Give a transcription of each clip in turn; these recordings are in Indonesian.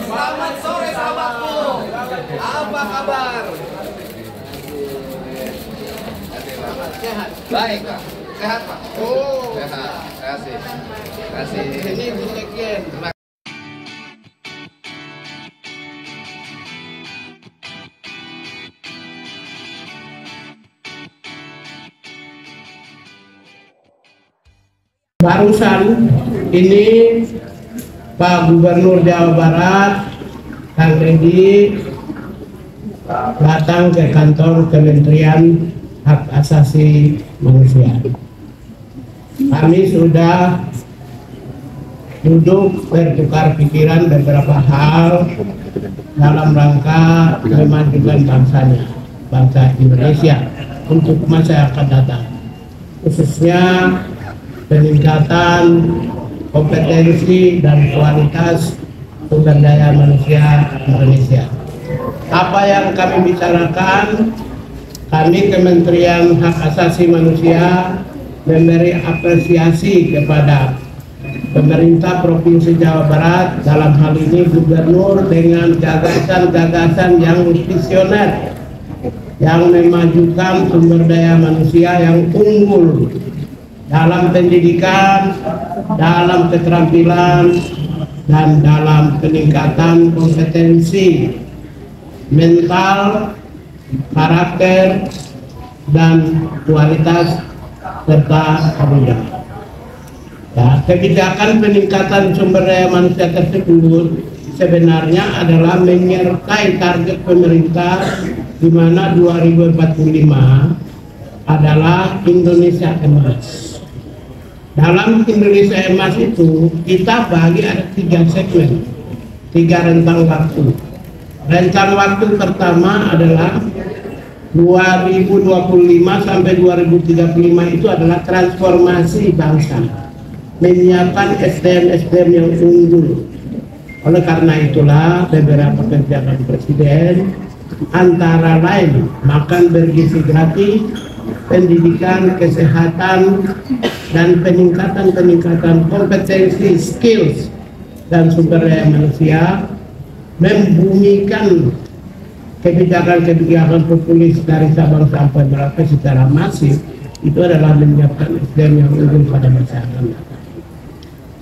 Selamat sore sahabatku. Apa kabar? Sehat. Baik, Pak. Sehat, Pak. Oh, sehat. Kasih. Kasih. Ini Bu Sekjen. Barusan ini Pak Gubernur Jawa Barat, Kang Edi, datang ke kantor Kementerian Hak Asasi Manusia. Kami sudah duduk bertukar pikiran beberapa hal dalam rangka memajukan bangsanya, bangsa Indonesia untuk masa yang akan datang, khususnya peningkatan kompetensi dan kualitas sumber daya manusia Indonesia. Apa yang kami bicarakan, kami Kementerian Hak Asasi Manusia memberi apresiasi kepada pemerintah Provinsi Jawa Barat, dalam hal ini Gubernur, dengan gagasan-gagasan yang visioner yang memajukan sumber daya manusia yang unggul dalam pendidikan, dalam keterampilan, dan dalam peningkatan kompetensi mental, karakter, dan kualitas serta kebudayaan. Ya, kebijakan peningkatan sumber daya manusia tersebut sebenarnya adalah menyertai target pemerintah di mana 2045 adalah Indonesia Emas. Dalam Indonesia Emas itu kita bagi ada 3 segmen, 3 rentang waktu. Rentang waktu pertama adalah 2025 sampai 2035, itu adalah transformasi bangsa, menyiapkan SDM yang unggul. Oleh karena itulah beberapa kebijakan Presiden antara lain makan bergizi gratis, pendidikan, kesehatan, dan peningkatan kompetensi, skills, dan sumber daya manusia, membumikan kebijakan populis dari Sabang sampai Merauke secara masif. Itu adalah menyiapkan SDM yang unggul pada masa yang akan datang.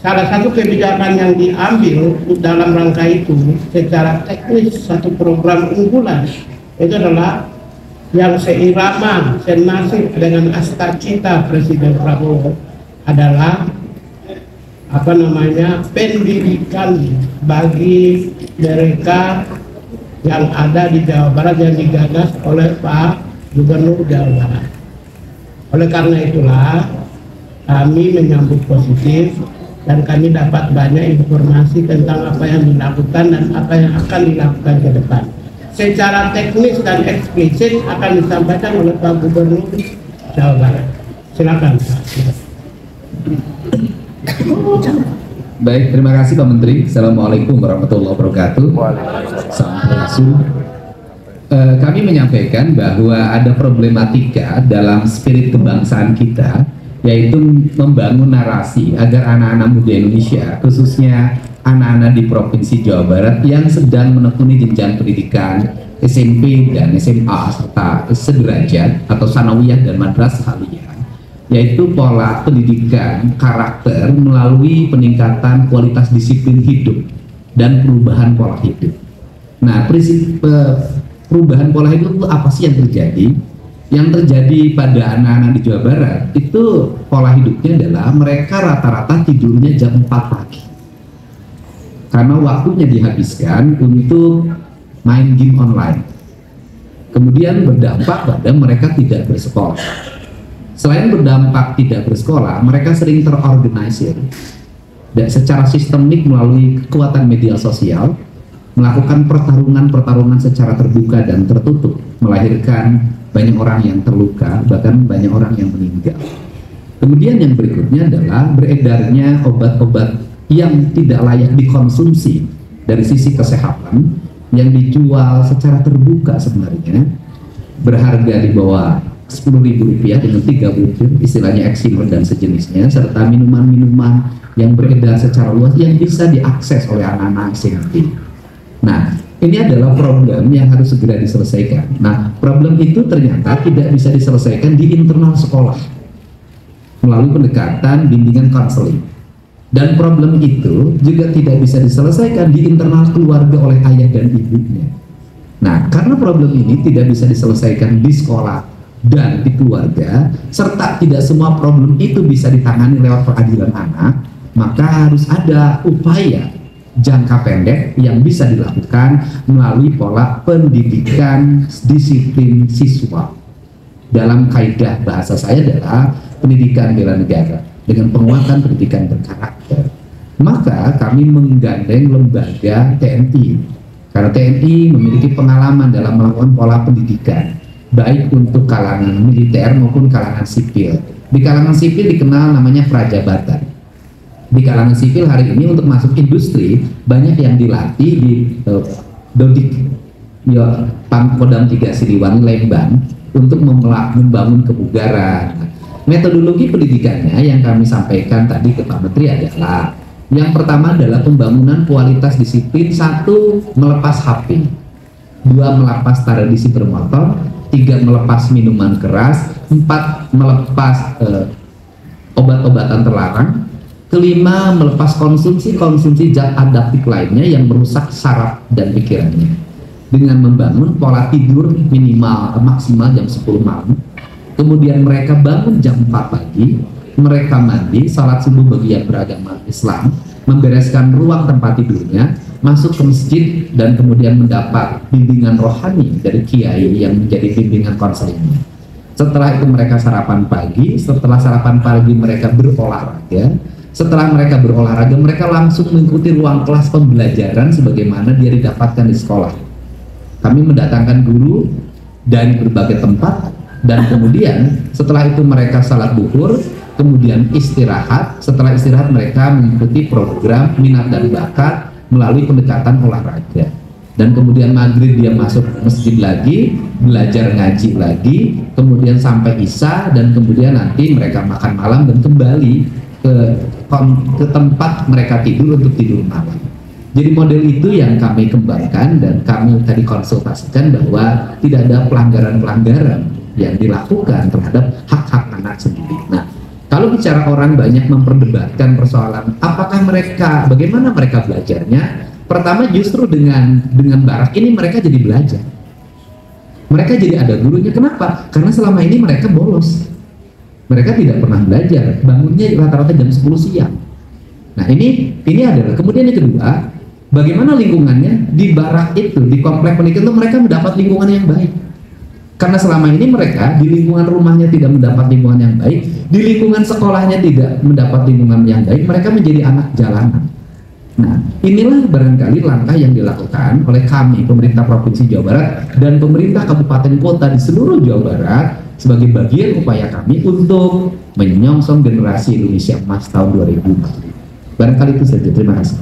Salah satu kebijakan yang diambil dalam rangka itu secara teknis, satu program unggulan itu adalah yang seirama, senasib dengan cita Presiden Prabowo, adalah pendidikan bagi mereka yang ada di Jawa Barat yang digagas oleh Pak Gubernur Jawa Barat. Oleh karena itulah kami menyambut positif dan kami dapat banyak informasi tentang apa yang dilakukan dan apa yang akan dilakukan ke depan. Secara teknis dan eksplisit akan disampaikan oleh Pak Gubernur Jawa Barat. Silakan Pak. Baik, terima kasih Pak Menteri. Assalamualaikum warahmatullahi wabarakatuh. Kami menyampaikan bahwa ada problematika dalam spirit kebangsaan kita, yaitu membangun narasi agar anak-anak muda Indonesia, khususnya anak-anak di Provinsi Jawa Barat yang sedang menekuni jenjang pendidikan SMP dan SMA serta sederajat atau sanawiyah dan madrasah aliyah, yaitu pola pendidikan karakter melalui peningkatan kualitas disiplin hidup dan perubahan pola hidup. Nah, prinsip perubahan pola hidup itu apa sih yang terjadi? Yang terjadi pada anak-anak di Jawa Barat itu pola hidupnya adalah mereka rata-rata tidurnya jam 4 pagi. Karena waktunya dihabiskan untuk main game online. Kemudian berdampak pada mereka tidak bersekolah. Selain berdampak tidak bersekolah, mereka sering terorganisir dan secara sistemik melalui kekuatan media sosial, melakukan pertarungan secara terbuka dan tertutup, melahirkan banyak orang yang terluka, bahkan banyak orang yang meninggal. Kemudian yang berikutnya adalah beredarnya obat-obat yang tidak layak dikonsumsi dari sisi kesehatan, yang dijual secara terbuka sebenarnya, berharga di bawah Rp10.000 dengan 30 pil, istilahnya eksimer dan sejenisnya, serta minuman-minuman yang beredar secara luas yang bisa diakses oleh anak-anak SMP. Nah, ini adalah problem yang harus segera diselesaikan. Nah, problem itu ternyata tidak bisa diselesaikan di internal sekolah melalui pendekatan bimbingan konseling. Dan problem itu juga tidak bisa diselesaikan di internal keluarga oleh ayah dan ibunya. Nah, karena problem ini tidak bisa diselesaikan di sekolah dan di keluarga, serta tidak semua problem itu bisa ditangani lewat peradilan anak, maka harus ada upaya jangka pendek yang bisa dilakukan melalui pola pendidikan disiplin siswa. Dalam kaidah bahasa saya adalah pendidikan bela negara dengan penguatan pendidikan berkarakter. Maka kami menggandeng lembaga TNI, karena TNI memiliki pengalaman dalam melakukan pola pendidikan baik untuk kalangan militer maupun kalangan sipil. Di kalangan sipil dikenal namanya prajabatan. Di kalangan sipil hari ini untuk masuk industri banyak yang dilatih di Dodik ya, Pangkodam 3 Siliwangi Lembang untuk membangun kebugaran. Metodologi pendidikannya yang kami sampaikan tadi ke Pak Menteri adalah yang pertama adalah pembangunan kualitas disiplin. 1. Melepas HP, 2. Melepas tradisi bermotor, 3. Melepas minuman keras, 4. Melepas obat-obatan terlarang, kelima melepas konsumsi zat adaptif lainnya yang merusak saraf dan pikirannya dengan membangun pola tidur maksimal jam 10 malam. Kemudian mereka bangun jam 4 pagi, mereka mandi, salat subuh bagi yang beragama Islam, membereskan ruang tempat tidurnya, masuk ke masjid, dan kemudian mendapat bimbingan rohani dari kiai yang menjadi bimbingan konselingnya. Setelah itu mereka sarapan pagi, setelah sarapan pagi mereka berolahraga, setelah mereka berolahraga mereka langsung mengikuti ruang kelas pembelajaran sebagaimana dia didapatkan di sekolah. Kami mendatangkan guru dari berbagai tempat, dan kemudian setelah itu mereka salat duhur, kemudian istirahat. Setelah istirahat mereka mengikuti program minat dan bakat melalui pendekatan olahraga, dan kemudian maghrib dia masuk masjid lagi, belajar ngaji lagi, kemudian sampai isya, dan kemudian nanti mereka makan malam dan kembali ke tempat mereka tidur untuk tidur malam. Jadi model itu yang kami kembangkan, dan kami tadi konsultasikan bahwa tidak ada pelanggaran-pelanggaran yang dilakukan terhadap hak-hak anak sendiri. Nah, kalau bicara orang banyak memperdebatkan persoalan apakah mereka, bagaimana mereka belajarnya, pertama justru dengan barak ini mereka jadi belajar. Mereka jadi ada gurunya. Kenapa? Karena selama ini mereka bolos. Mereka tidak pernah belajar, bangunnya rata-rata jam 10 siang. Nah, ini adalah. Kemudian yang kedua, bagaimana lingkungannya di barak itu, di komplek pendidikan itu mereka mendapat lingkungan yang baik. Karena selama ini mereka di lingkungan rumahnya tidak mendapat lingkungan yang baik, di lingkungan sekolahnya tidak mendapat lingkungan yang baik, mereka menjadi anak jalanan. Nah, inilah barangkali langkah yang dilakukan oleh kami, pemerintah Provinsi Jawa Barat dan pemerintah kabupaten kota di seluruh Jawa Barat sebagai bagian upaya kami untuk menyongsong generasi Indonesia Emas tahun 2045. Barangkali itu saja. Terima kasih.